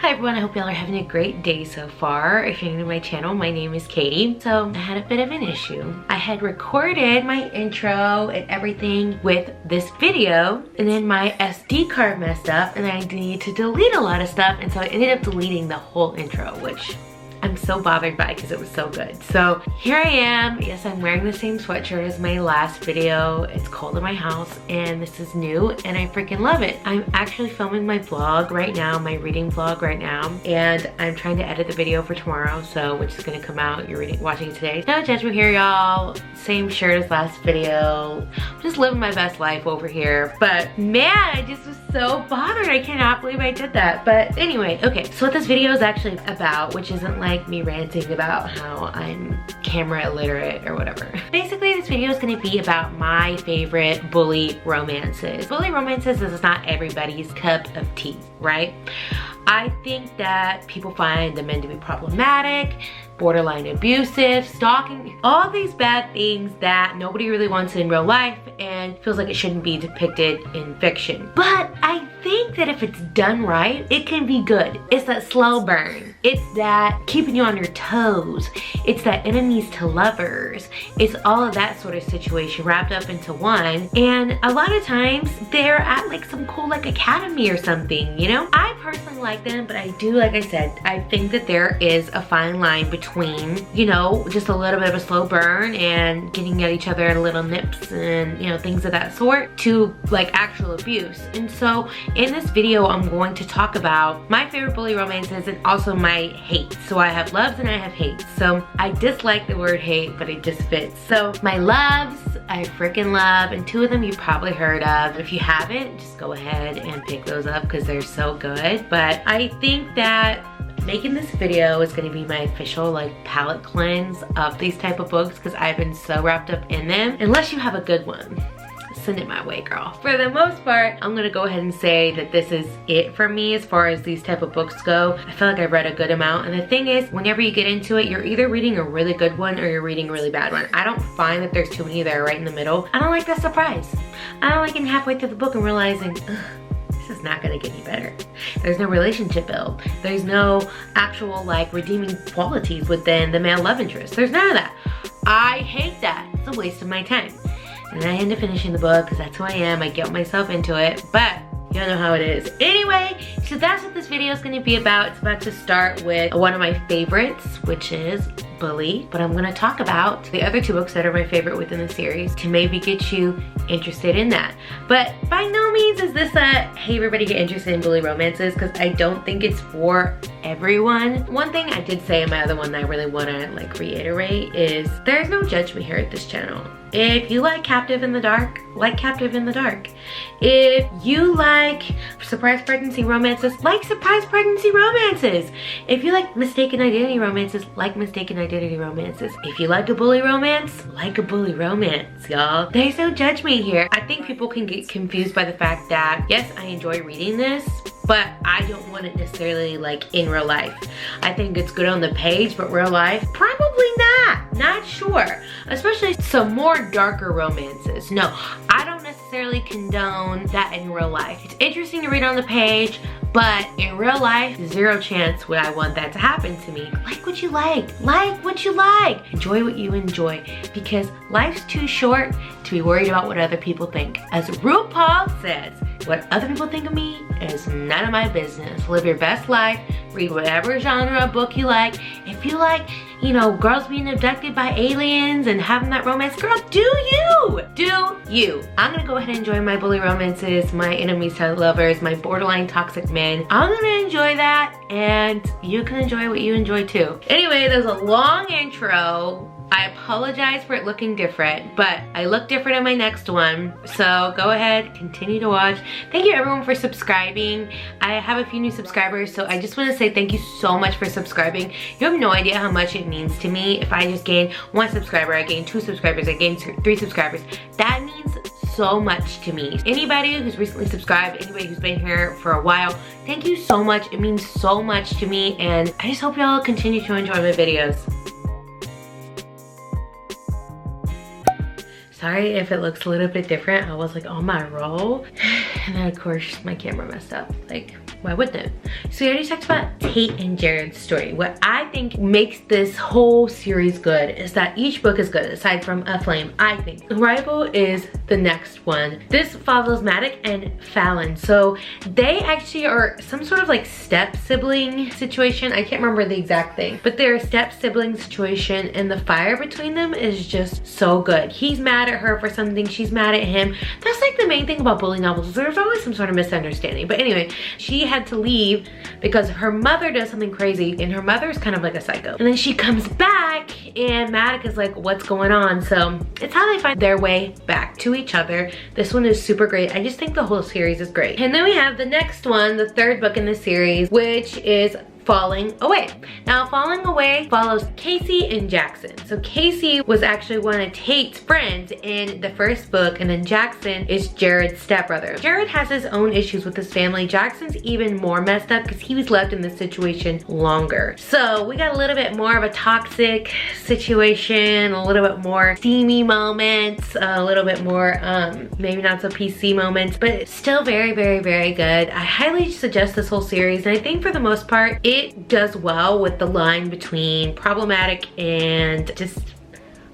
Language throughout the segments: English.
Hi everyone, I hope y'all are having a great day so far. If you're new to my channel, my name is Katie. So I had a bit of an issue. I had recorded my intro and everything with this video, and then my SD card messed up and I needed to delete a lot of stuff, and so I ended up deleting the whole intro, which I'm so bothered by because it was so good. So here I am. Yes, I'm wearing the same sweatshirt as my last video. It's cold in my house and this is new and I freaking love it. I'm actually filming my vlog right now, my reading vlog right now, and I'm trying to edit the video for tomorrow, so which is gonna come out. You're watching it today. No judgment here, y'all. Same shirt as last video. I'm just living my best life over here. But man, I just was so bothered. I cannot believe I did that. But anyway, okay. So what this video is actually about, which isn't like me ranting about how I'm camera illiterate or whatever. Basically, this video is gonna be about my favorite bully romances. Bully romances is not everybody's cup of tea, right? I think that people find the men to be problematic, borderline abusive, stalking, all these bad things that nobody really wants in real life and feels like it shouldn't be depicted in fiction. But I think that if it's done right, it can be good. It's that slow burn. It's that keeping you on your toes. It's that enemies to lovers. It's all of that sort of situation wrapped up into one. And a lot of times they're at like some cool like academy or something, you know? I personally like them, but I do, like I said, I think that there is a fine line between, you know, just a little bit of a slow burn and getting at each other at little nips and, you know, things of that sort, to like actual abuse. And so in this video, I'm going to talk about my favorite bully romances and also my hates. So I have loves and I have hates. So I dislike the word hate, but it just fits. So my loves, I freaking love, and two of them you probably heard of. If you haven't, just go ahead and pick those up because they're so good. But I think that making this video is going to be my official like palate cleanse of these type of books because I've been so wrapped up in them. Unless you have a good one, send it my way, girl. For the most part, I'm gonna go ahead and say that this is it for me as far as these type of books go. I feel like I've read a good amount, and the thing is, whenever you get into it, you're either reading a really good one or you're reading a really bad one. I don't find that there's too many that are right in the middle. I don't like that surprise. I don't like getting halfway through the book and realizing, this is not gonna get any better. There's no relationship build. There's no actual like redeeming qualities within the male love interest. There's none of that. I hate that. It's a waste of my time. And I end up finishing the book because that's who I am. I get myself into it, but y'all know how it is. Anyway, so that's what this video is going to be about. It's about to start with one of my favorites, which is Bully. But I'm going to talk about the other two books that are my favorite within the series to maybe get you interested in that. But by no means is this a, hey, everybody get interested in bully romances, because I don't think it's for everyone. One thing I did say in my other one that I really want to like reiterate is there's no judgment here at this channel. If you like Captive in the Dark, like Captive in the Dark. If you like surprise pregnancy romances, like surprise pregnancy romances. If you like mistaken identity romances, like mistaken identity romances. If you like a bully romance, like a bully romance, y'all. There's no judgment here. I think people can get confused by the fact that, yes, I enjoy reading this, but I don't want it necessarily like in real life. I think it's good on the page, but real life, probably not. Not sure. Especially some more darker romances. No, I don't necessarily condone that in real life. It's interesting to read on the page, but in real life, zero chance would I want that to happen to me. Like what you like. Like what you like. Enjoy what you enjoy, because life's too short to be worried about what other people think. As RuPaul says, what other people think of me is none of my business. Live your best life. Read whatever genre of book you like. If you like, you know, girls being abducted by aliens and having that romance, girl, do you. Do you. I'm gonna go ahead and enjoy my bully romances, my enemies to lovers, my borderline toxic men. I'm gonna enjoy that, and you can enjoy what you enjoy too. Anyway, there's a long intro. I apologize for it looking different, but I look different in my next one. So go ahead, continue to watch. Thank you everyone for subscribing. I have a few new subscribers, so I just want to say thank you so much for subscribing. You have no idea how much it means to me. If I just gain 1 subscriber, I gain 2 subscribers, I gain 3 subscribers. That means so much to me. Anybody who's recently subscribed, anybody who's been here for a while, thank you so much. It means so much to me, and I just hope y'all continue to enjoy my videos. Sorry if it looks a little bit different. I was like on my roll, and then of course my camera messed up. Like, why wouldn't it? So we already talked about Tate and Jared's story. What I think makes this whole series good is that each book is good, aside from A Flame, I think. Arrival is the next one. This follows Maddox and Fallon. So they actually are some sort of like step sibling situation. I can't remember the exact thing, but they're a step sibling situation, and the fire between them is just so good. He's mad at her for something, she's mad at him. That's like the main thing about bully novels. There's always some sort of misunderstanding. But anyway, she had to leave because her mother does something crazy, and her mother's kind of like a psycho. And then she comes back and Maddox is like, what's going on? So it's how they find their way back to each other. This one is super great. I just think the whole series is great. And then we have the next one, the third book in the series, which is Falling Away. Now, Falling Away follows Casey and Jackson. So Casey was actually one of Tate's friends in the first book, and then Jackson is Jared's stepbrother. Jared has his own issues with his family. Jackson's even more messed up because he was left in this situation longer. So we got a little bit more of a toxic situation, a little bit more steamy moments, a little bit more maybe not so PC moments, but still very, very, very good. I highly suggest this whole series, and I think for the most part, it does well with the line between problematic and just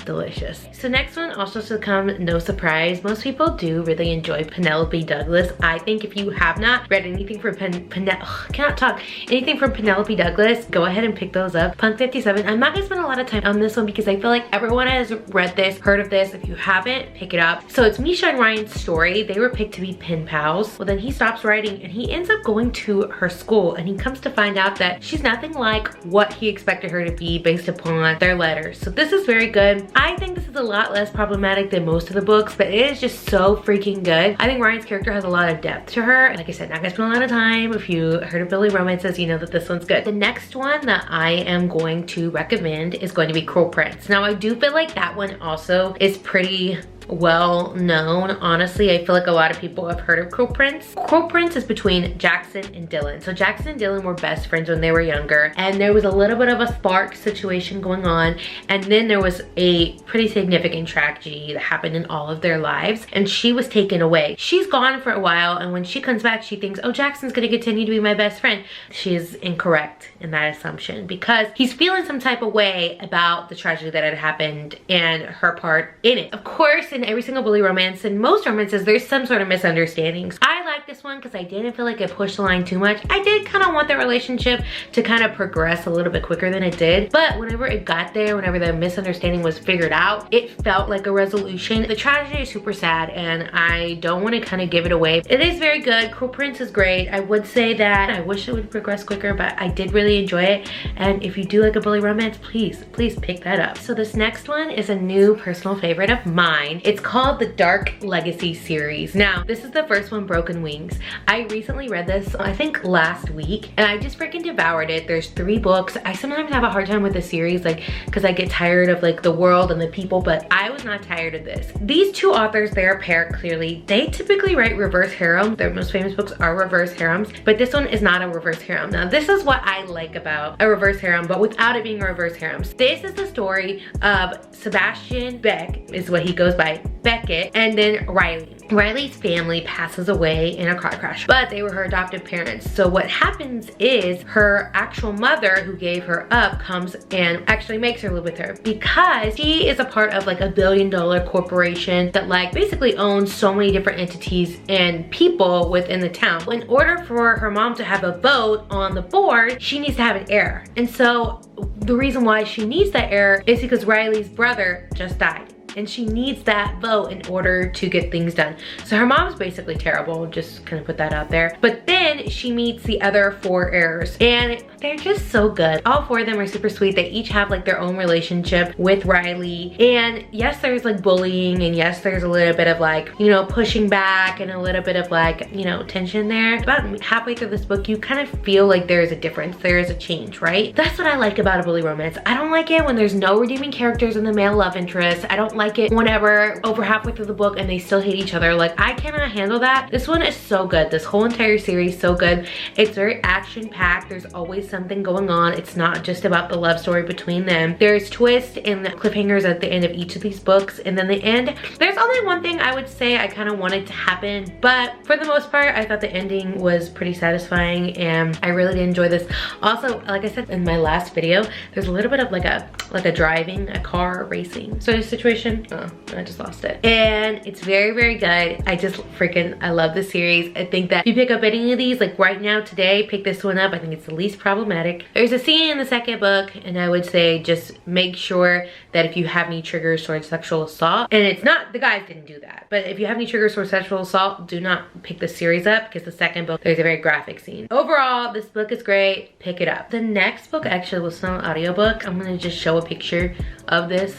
delicious. So next one also should come, no surprise. Most people do really enjoy Penelope Douglas. I think if you have not read anything from anything from Penelope Douglas, go ahead and pick those up. Punk 57. I'm not gonna spend a lot of time on this one because I feel like everyone has read this, heard of this. If you haven't, pick it up. So it's Misha and Ryan's story. They were picked to be pen pals. Well, then he stops writing and he ends up going to her school, and he comes to find out that she's nothing like what he expected her to be based upon their letters. So this is very good. I think this is a lot less problematic than most of the books, but it is just so freaking good. I think Ryan's character has a lot of depth to her. Like I said, not gonna spend a lot of time. If you heard of Billy Romances, you know that this one's good. The next one that I am going to recommend is going to be Cruel Prince. Now, I do feel like that one also is pretty well known. Honestly, I feel like a lot of people have heard of Cruel Prince. Cruel Prince is between Jackson and Dylan. So Jackson and Dylan were best friends when they were younger, and there was a little bit of a spark situation going on, and then there was a pretty significant tragedy that happened in all of their lives, and she was taken away. She's gone for a while, and when she comes back, she thinks, oh, Jackson's gonna continue to be my best friend. She is incorrect in that assumption because he's feeling some type of way about the tragedy that had happened and her part in it. Of course, in every single bully romance and most romances, there's some sort of misunderstandings. I like this one because I didn't feel like it pushed the line too much. I did kind of want the relationship to kind of progress a little bit quicker than it did, but whenever it got there, whenever the misunderstanding was figured out, it felt like a resolution. The tragedy is super sad, and I don't want to kind of give it away. It is very good. Cruel Prince is great. I would say that I wish it would progress quicker, but I did really enjoy it, and if you do like a bully romance, please pick that up. So this next one is a new personal favorite of mine. It's called the Dark Legacy series. Now, this is the first one, Broken Wings. I recently read this, I think last week, and I just freaking devoured it. There's 3 books. I sometimes have a hard time with the series, like, because I get tired of like the world and the people, but I was not tired of this. These 2 authors, they're a pair clearly. They typically write reverse harem. Their most famous books are reverse harems, but this one is not a reverse harem. Now, this is what I like about a reverse harem, but without it being a reverse harem. This is the story of Sebastian Beck, is what he goes by, Beckett, and then Riley. Riley's family passes away in a car crash, but they were her adoptive parents. So what happens is her actual mother, who gave her up, comes and actually makes her live with her because she is a part of like $1 billion corporation that like basically owns so many different entities and people within the town. In order for her mom to have a vote on the board, she needs to have an heir. And so the reason why she needs that heir is because Riley's brother just died, and she needs that vote in order to get things done. So her mom's basically terrible, just kind of put that out there. But then she meets the other 4 heirs, and they're just so good. All 4 of them are super sweet. They each have like their own relationship with Riley. And yes, there's like bullying, and yes, there's a little bit of like, you know, pushing back and a little bit of like, you know, tension there. About halfway through this book, you kind of feel like there is a difference. There is a change, right? That's what I like about a bully romance. I don't like it when there's no redeeming characters in the male love interest. I don't like like it whenever over halfway through the book and they still hate each other. Like, I cannot handle that. This one is so good. This whole entire series so good. It's very action packed. There's always something going on. It's not just about the love story between them. There's twists and cliffhangers at the end of each of these books, and then the end, there's only one thing I would say I kind of wanted to happen, but for the most part I thought the ending was pretty satisfying and I really did enjoy this. Also, like I said in my last video, there's a little bit of like a driving a car racing sort of situation. Oh, I just lost it. And it's very, very good. I love this series. I think that if you pick up any of these, like right now today, pick this one up. I think it's the least problematic. There's a scene in the second book, and I would say just make sure that if you have any triggers towards sexual assault, and it's not, the guys didn't do that, but if you have any triggers towards sexual assault, do not pick the series up, because the second book, there's a very graphic scene. Overall, this book is great. Pick it up. The next book actually was not an audiobook. I'm gonna just show a picture of this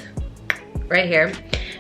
right here.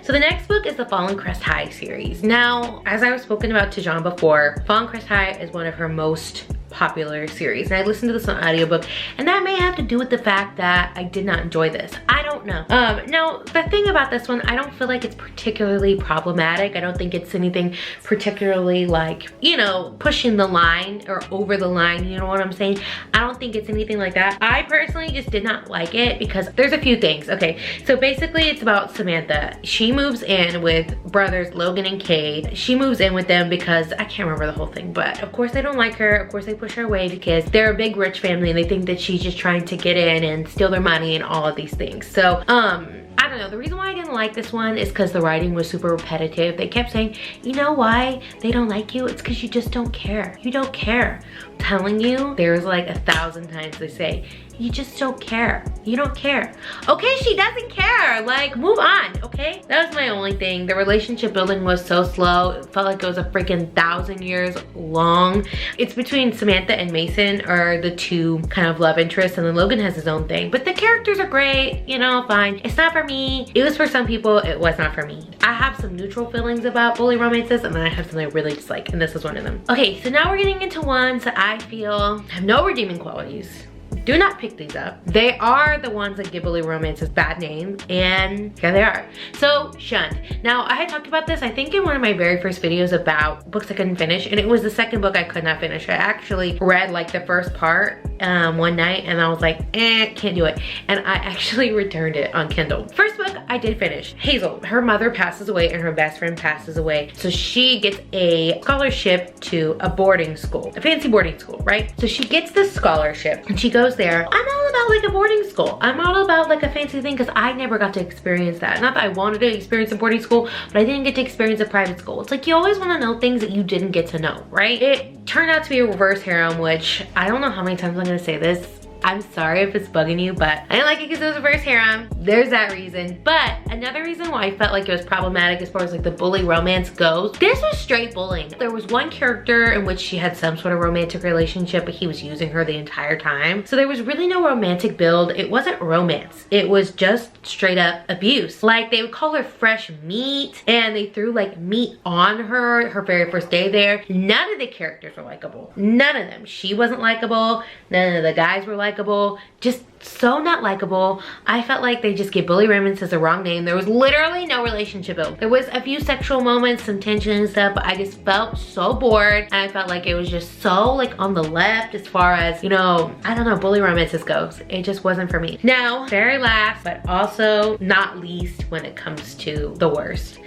So the next book is the Fallen Crest High series. Now, as I was spoken about to John before, Fallen Crest High is one of her most popular series, and I listened to this on audiobook, and that may have to do with the fact that I did not enjoy this. I don't know. Now, the thing about this one, I don't feel like it's particularly problematic. I don't think it's anything particularly like, you know, pushing the line or over the line, you know what I'm saying? I don't think it's anything like that. I personally just did not like it because there's a few things. Okay, so basically it's about Samantha. She moves in with brothers Logan and Cade. She moves in with them because I can't remember the whole thing, but of course they don't like her. Of course they push her away because they're a big rich family and they think that she's just trying to get in and steal their money and all of these things. So I don't know, the reason why I didn't like this one is because the writing was super repetitive. They kept saying, you know why they don't like you? It's because you just don't care. You don't care. I'm telling you, there's like 1,000 times they say, you just don't care. You don't care. Okay, she doesn't care. Like, move on, okay? That was my only thing. The relationship building was so slow. It felt like it was a freaking 1,000 years long. It's between Samantha and Mason are the two kind of love interests, and then Logan has his own thing. But the characters are great, you know, fine. It's not for me. It was for some people, it was not for me. I have some neutral feelings about bully romances, and then I have some I really dislike, and this is one of them. Okay, so now we're getting into ones that I feel have no redeeming qualities. Do not pick these up. They are the ones that give bully romances bad name, and here they are. So, Shunned. Now, I had talked about this, I think in one of my very first videos about books I couldn't finish, and it was the second book I could not finish. I actually read like the first part one night, and I was like, can't do it. And I actually returned it on Kindle. First book I did finish. Hazel, her mother passes away and her best friend passes away. So she gets a scholarship to a boarding school, a fancy boarding school, right? So she gets this scholarship and she goes there. I'm all about like a boarding school. I'm all about like a fancy thing because I never got to experience that. Not that I wanted to experience a boarding school, but I didn't get to experience a private school. It's like you always want to know things that you didn't get to know, right? It turned out to be a reverse harem, which I don't know how many times I'm gonna say this. I'm sorry if it's bugging you, but I didn't like it because it was reverse harem. There's that reason. But another reason why I felt like it was problematic as far as like the bully romance goes, this was straight bullying. There was one character in which she had some sort of romantic relationship, but he was using her the entire time. So there was really no romantic build. It wasn't romance. It was just straight up abuse. Like they would call her fresh meat, and they threw like meat on her very first day there. None of the characters were likable. None of them. She wasn't likable. None of the guys were likable. Just so not likable. I felt like they just gave bully romances the wrong name. There was literally no relationship build. There was a few sexual moments, some tension and stuff, but I just felt so bored, and I felt like it was just so like on the left as far as, you know, I don't know, bully romances goes. It just wasn't for me. Now, very last, but also not least when it comes to the worst.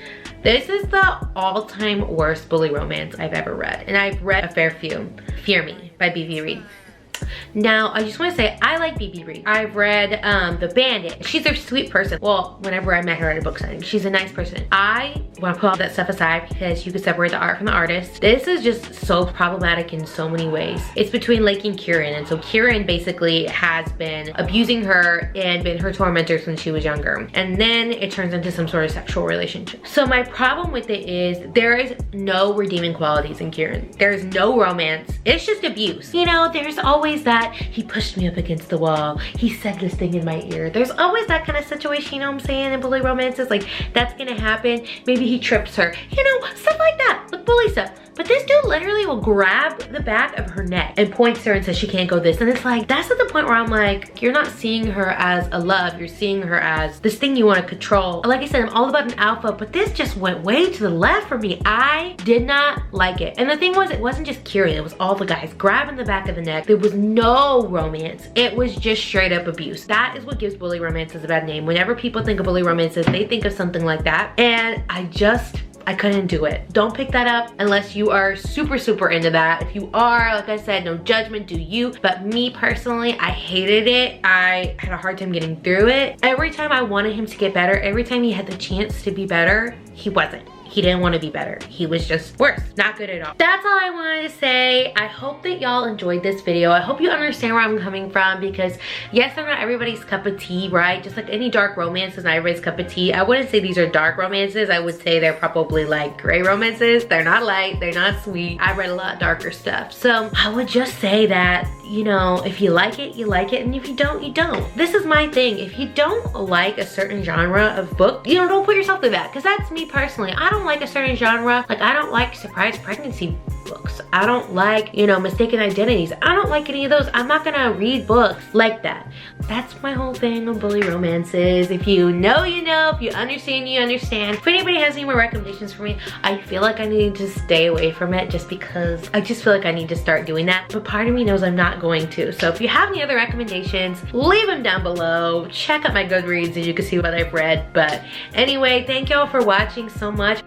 This is the all-time worst bully romance I've ever read, and I've read a fair few. Fear Me by B.B. Reed. Now, I just want to say, I like B.B. Reed. I've read The Bandit. She's a sweet person. Well, whenever I met her at a book signing, she's a nice person. I want to put all that stuff aside because you can separate the art from the artist. This is just so problematic in so many ways. It's between Lake and Kieran, and so Kieran basically has been abusing her and been her tormentor since she was younger. And then it turns into some sort of sexual relationship. So my problem with it is there is no redeeming qualities in Kieran. There's no romance. It's just abuse. You know, there's always that he pushed me up against the wall, he said this thing in my ear. There's always that kind of situation, you know what I'm saying, in bully romances. Like, that's gonna happen. Maybe he trips her, you know, stuff like that, like bully stuff. But this dude literally will grab the back of her neck and points her and says she can't go this. And it's like, that's at the point where I'm like, you're not seeing her as a love, you're seeing her as this thing you want to control. Like I said, I'm all about an alpha, but this just went way to the left for me. I did not like it. And the thing was, it wasn't just Kieran, it was all the guys grabbing the back of the neck. There was no romance. It was just straight up abuse. That is what gives bully romances a bad name. Whenever people think of bully romances, they think of something like that. And I couldn't do it. Don't pick that up unless you are super, super into that. If you are, like I said, no judgment, do you. But me personally, I hated it. I had a hard time getting through it. Every time I wanted him to get better, every time he had the chance to be better, he wasn't. He didn't want to be better. He was just worse. Not good at all. That's all I wanted to say. I hope that y'all enjoyed this video. I hope you understand where I'm coming from, because yes, they're not everybody's cup of tea, right? Just like any dark romance is not everybody's cup of tea. I wouldn't say these are dark romances. I would say they're probably like gray romances. They're not light, they're not sweet. I read a lot darker stuff. So I would just say that, you know, if you like it, you like it. And if you don't, you don't. This is my thing. If you don't like a certain genre of book, you know, don't put yourself through that. Because that's me personally. I don't like a certain genre. Like, I don't like surprise pregnancy books. I don't like, you know, mistaken identities. I don't like any of those. I'm not gonna read books like that. That's my whole thing on bully romances. If you know, you know. If you understand, you understand. If anybody has any more recommendations for me, I feel like I need to stay away from it just because I just feel like I need to start doing that. But part of me knows I'm not going to. So if you have any other recommendations, leave them down below. Check out my Goodreads and you can see what I've read. But anyway, thank y'all for watching so much.